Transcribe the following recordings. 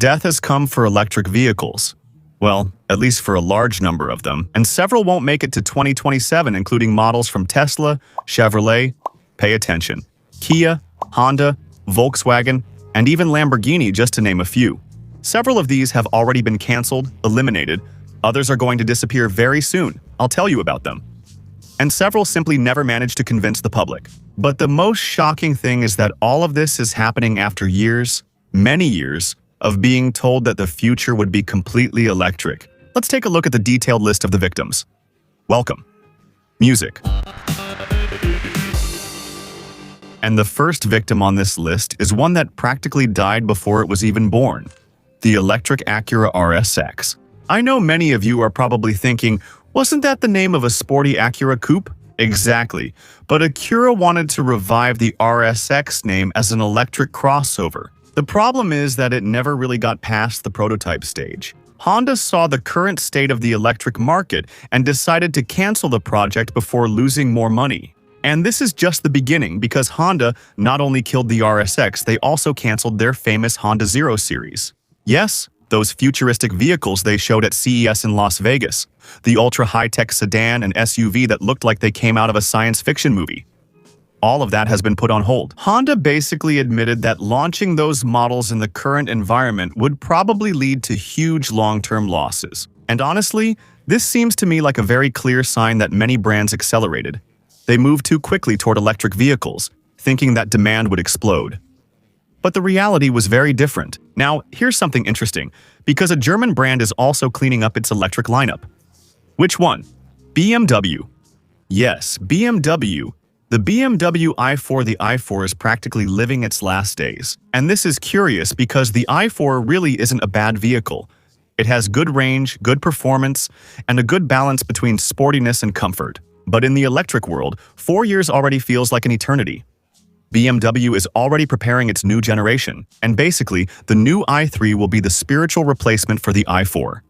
Death has come for electric vehicles. Well, at least for a large number of them, and several won't make it to 2027, including models from Tesla, Chevrolet, pay attention, Kia, Honda, Volkswagen, and even Lamborghini, just to name a few. Several of these have already been canceled, eliminated. Others are going to disappear very soon. I'll tell you about them. And several simply never managed to convince the public. But the most shocking thing is that all of this is happening after years, many years, of being told that the future would be completely electric. Let's take a look at the detailed list of the victims. Welcome. Music. And the first victim on this list is one that practically died before it was even born. The electric Acura RSX. I know many of you are probably thinking, wasn't that the name of a sporty Acura coupe? Exactly, but Acura wanted to revive the RSX name as an electric crossover. The problem is that it never really got past the prototype stage. Honda saw the current state of the electric market and decided to cancel the project before losing more money. And this is just the beginning, because Honda not only killed the RSX, they also canceled their famous Honda Zero series. Yes, those futuristic vehicles they showed at CES in Las Vegas. The ultra-high-tech sedan and SUV that looked like they came out of a science fiction movie. All of that has been put on hold. Honda basically admitted that launching those models in the current environment would probably lead to huge long-term losses. And honestly, this seems to me like a very clear sign that many brands accelerated. They moved too quickly toward electric vehicles, thinking that demand would explode. But the reality was very different. Now, here's something interesting, because a German brand is also cleaning up its electric lineup. Which one? BMW. Yes, BMW. The BMW i4, the i4 is practically living its last days. And this is curious because the i4 really isn't a bad vehicle. It has good range, good performance, and a good balance between sportiness and comfort. But in the electric world, 4 years already feels like an eternity. BMW is already preparing its new generation, and basically, the new i3 will be the spiritual replacement for the i4.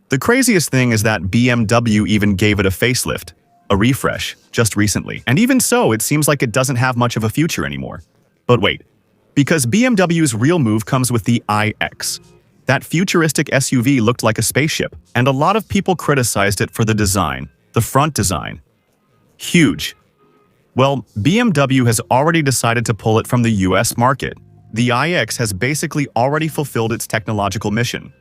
The craziest thing is that BMW even gave it a facelift, a refresh, just recently. And even so, it seems like it doesn't have much of a future anymore. But wait, because BMW's real move comes with the iX. That futuristic SUV looked like a spaceship, and a lot of people criticized it for the design, the front design. Huge. Well, BMW has already decided to pull it from the US market. The iX has basically already fulfilled its technological mission.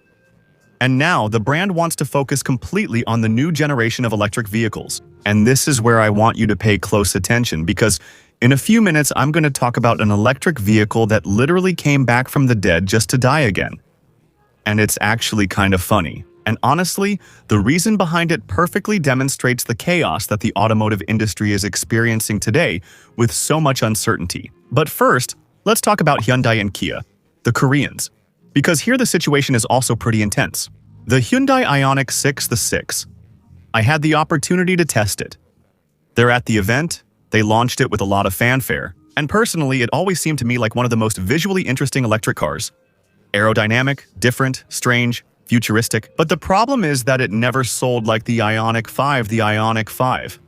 And now, the brand wants to focus completely on the new generation of electric vehicles. And this is where I want you to pay close attention, because in a few minutes, I'm going to talk about an electric vehicle that literally came back from the dead just to die again. And it's actually kind of funny. And honestly, the reason behind it perfectly demonstrates the chaos that the automotive industry is experiencing today with so much uncertainty. But first, let's talk about Hyundai and Kia, the Koreans. Because here the situation is also pretty intense. The Hyundai Ioniq 6, the 6. I had the opportunity to test it. They're at the event, they launched it with a lot of fanfare, and personally it always seemed to me like one of the most visually interesting electric cars. Aerodynamic, different, strange, futuristic, but the problem is that it never sold like the Ioniq 5, the Ioniq 5.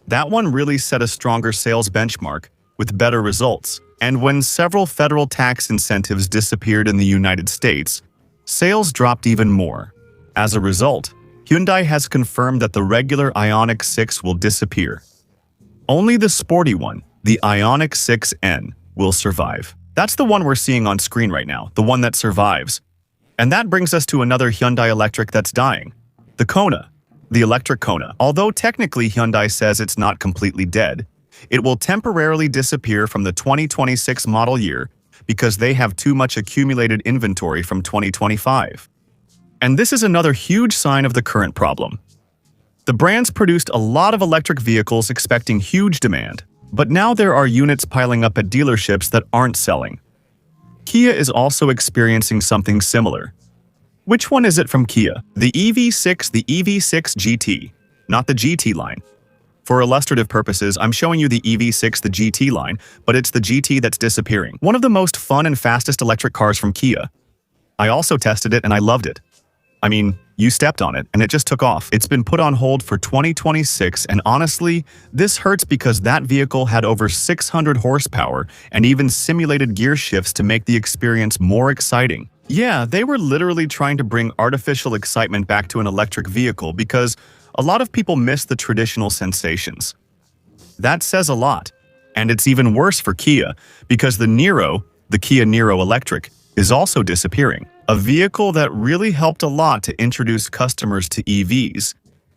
That one really set a stronger sales benchmark, with better results. And when several federal tax incentives disappeared in the United States, sales dropped even more. As a result, Hyundai has confirmed that the regular Ioniq 6 will disappear. Only the sporty one, the Ioniq 6N, will survive. That's the one we're seeing on screen right now, the one that survives. And that brings us to another Hyundai electric that's dying, the Kona, the electric Kona. Although technically Hyundai says it's not completely dead, it will temporarily disappear from the 2026 model year because they have too much accumulated inventory from 2025. And this is another huge sign of the current problem. The brands produced a lot of electric vehicles expecting huge demand, but now there are units piling up at dealerships that aren't selling. Kia is also experiencing something similar. Which one is it from Kia? The EV6, the EV6 GT, not the GT line. For illustrative purposes, I'm showing you the EV6, the GT line, but it's the GT that's disappearing. One of the most fun and fastest electric cars from Kia. I also tested it and I loved it. I mean, you stepped on it and it just took off. It's been put on hold for 2026, and honestly, this hurts because that vehicle had over 600 horsepower and even simulated gear shifts to make the experience more exciting. Yeah, they were literally trying to bring artificial excitement back to an electric vehicle because a lot of people miss the traditional sensations. That says a lot. And it's even worse for Kia because the Kia Niro Electric, is also disappearing. A vehicle that really helped a lot to introduce customers to EVs,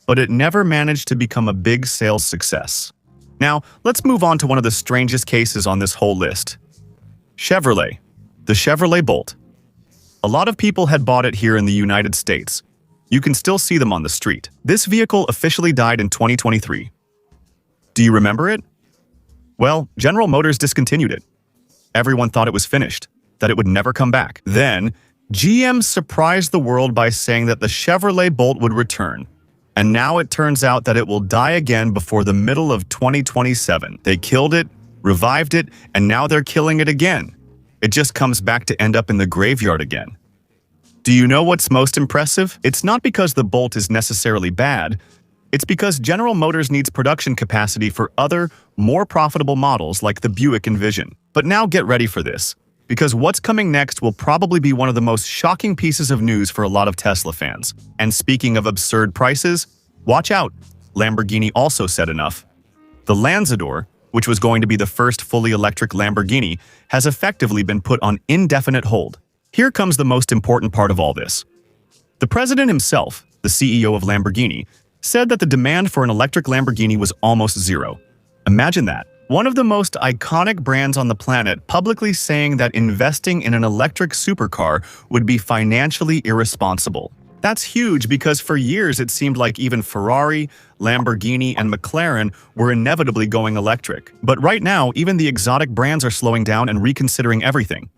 but it never managed to become a big sales success. Now, let's move on to one of the strangest cases on this whole list. Chevrolet. The Chevrolet Bolt. A lot of people had bought it here in the United States. You can still see them on the street. This vehicle officially died in 2023. Do you remember it? Well, General Motors discontinued it. Everyone thought it was finished, that it would never come back. Then, GM surprised the world by saying that the Chevrolet Bolt would return. And now it turns out that it will die again before the middle of 2027. They killed it, revived it, and now they're killing it again. It just comes back to end up in the graveyard again. Do you know what's most impressive? It's not because the Bolt is necessarily bad. It's because General Motors needs production capacity for other, more profitable models like the Buick Envision. But now get ready for this, because what's coming next will probably be one of the most shocking pieces of news for a lot of Tesla fans. And speaking of absurd prices, watch out! Lamborghini also said enough. The Lanzador, which was going to be the first fully electric Lamborghini, has effectively been put on indefinite hold. Here comes the most important part of all this. The president himself, the CEO of Lamborghini, said that the demand for an electric Lamborghini was almost zero. Imagine that. One of the most iconic brands on the planet publicly saying that investing in an electric supercar would be financially irresponsible. That's huge because for years it seemed like even Ferrari, Lamborghini, and McLaren were inevitably going electric. But right now, even the exotic brands are slowing down and reconsidering everything.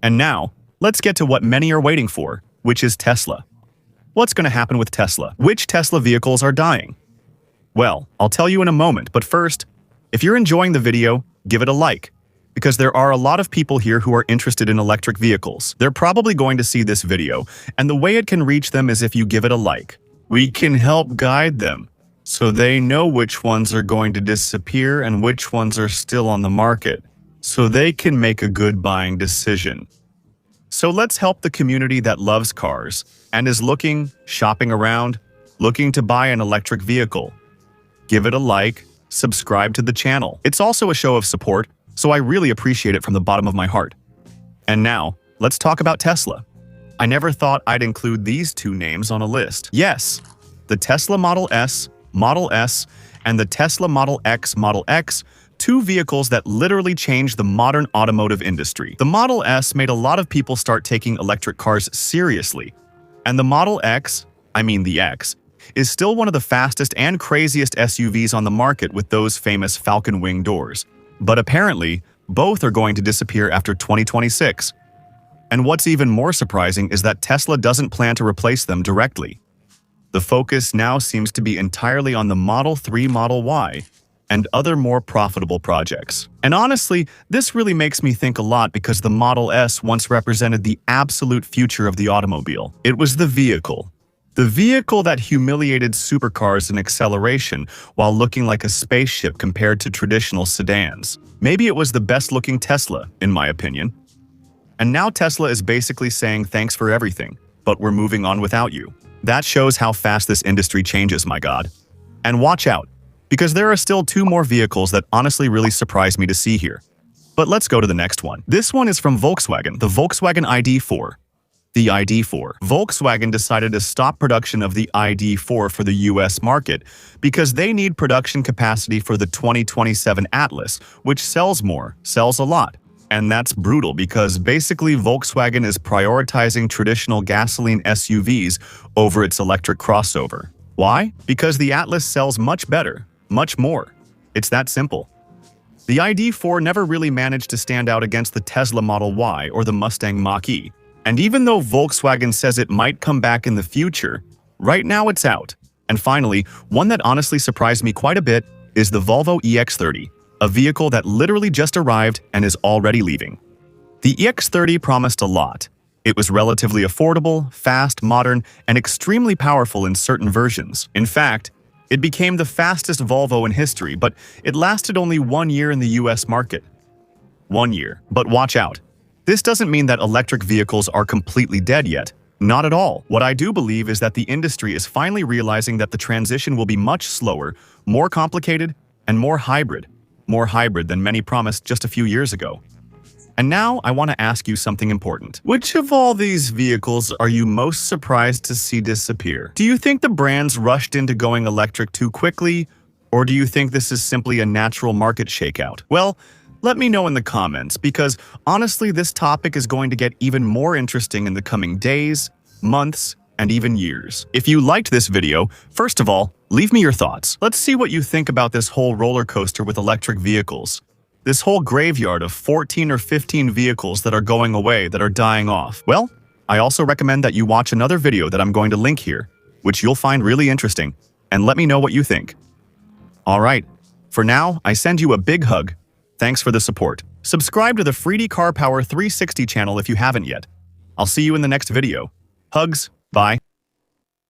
And now, let's get to what many are waiting for, which is Tesla. What's going to happen with Tesla? Which Tesla vehicles are dying? Well, I'll tell you in a moment, but first, if you're enjoying the video, give it a like, because there are a lot of people here who are interested in electric vehicles. They're probably going to see this video, and the way it can reach them is if you give it a like. We can help guide them, so they know which ones are going to disappear and which ones are still on the market, so they can make a good buying decision. So let's help the community that loves cars and is shopping around, looking to buy an electric vehicle. Give it a like, subscribe to the channel. It's also a show of support, so I really appreciate it from the bottom of my heart. And now, let's talk about Tesla. I never thought I'd include these two names on a list. Yes, the Tesla Model S, and the Tesla Model X, two vehicles that literally changed the modern automotive industry. The Model S made a lot of people start taking electric cars seriously. And the Model X, the X, is still one of the fastest and craziest SUVs on the market with those famous falcon wing doors. But apparently, both are going to disappear after 2026. And what's even more surprising is that Tesla doesn't plan to replace them directly. The focus now seems to be entirely on the Model 3, Model Y, and other more profitable projects. And honestly, this really makes me think a lot because the Model S once represented the absolute future of the automobile. It was the vehicle that humiliated supercars in acceleration while looking like a spaceship compared to traditional sedans. Maybe it was the best-looking Tesla, in my opinion. And now Tesla is basically saying thanks for everything, but we're moving on without you. That shows how fast this industry changes, my God. And watch out, because there are still two more vehicles that honestly really surprised me to see here. But let's go to the next one. This one is from Volkswagen, the Volkswagen ID.4. The ID.4. Volkswagen decided to stop production of the ID.4 for the US market because they need production capacity for the 2027 Atlas, which sells a lot. And that's brutal because basically Volkswagen is prioritizing traditional gasoline SUVs over its electric crossover. Why? Because the Atlas sells much better, much more. It's that simple. The ID.4 never really managed to stand out against the Tesla Model Y or the Mustang Mach-E. And even though Volkswagen says it might come back in the future, right now it's out. And finally, one that honestly surprised me quite a bit is the Volvo EX30, a vehicle that literally just arrived and is already leaving. The EX30 promised a lot. It was relatively affordable, fast, modern, and extremely powerful in certain versions. In fact, it became the fastest Volvo in history, but it lasted only 1 year in the US market. 1 year. But watch out. This doesn't mean that electric vehicles are completely dead yet. Not at all. What I do believe is that the industry is finally realizing that the transition will be much slower, more complicated, and more hybrid. More hybrid than many promised just a few years ago. And now I want to ask you something important. Which of all these vehicles are you most surprised to see disappear? Do you think the brands rushed into going electric too quickly, or do you think this is simply a natural market shakeout? Well, let me know in the comments, because honestly, this topic is going to get even more interesting in the coming days, months, and even years. If you liked this video, first of all, leave me your thoughts. Let's see what you think about this whole roller coaster with electric vehicles. This whole graveyard of 14 or 15 vehicles that are going away, that are dying off. Well, I also recommend that you watch another video that I'm going to link here, which you'll find really interesting, and let me know what you think. Alright, for now, I send you a big hug. Thanks for the support. Subscribe to the Freedy Car Power 360 channel if you haven't yet. I'll see you in the next video. Hugs, bye.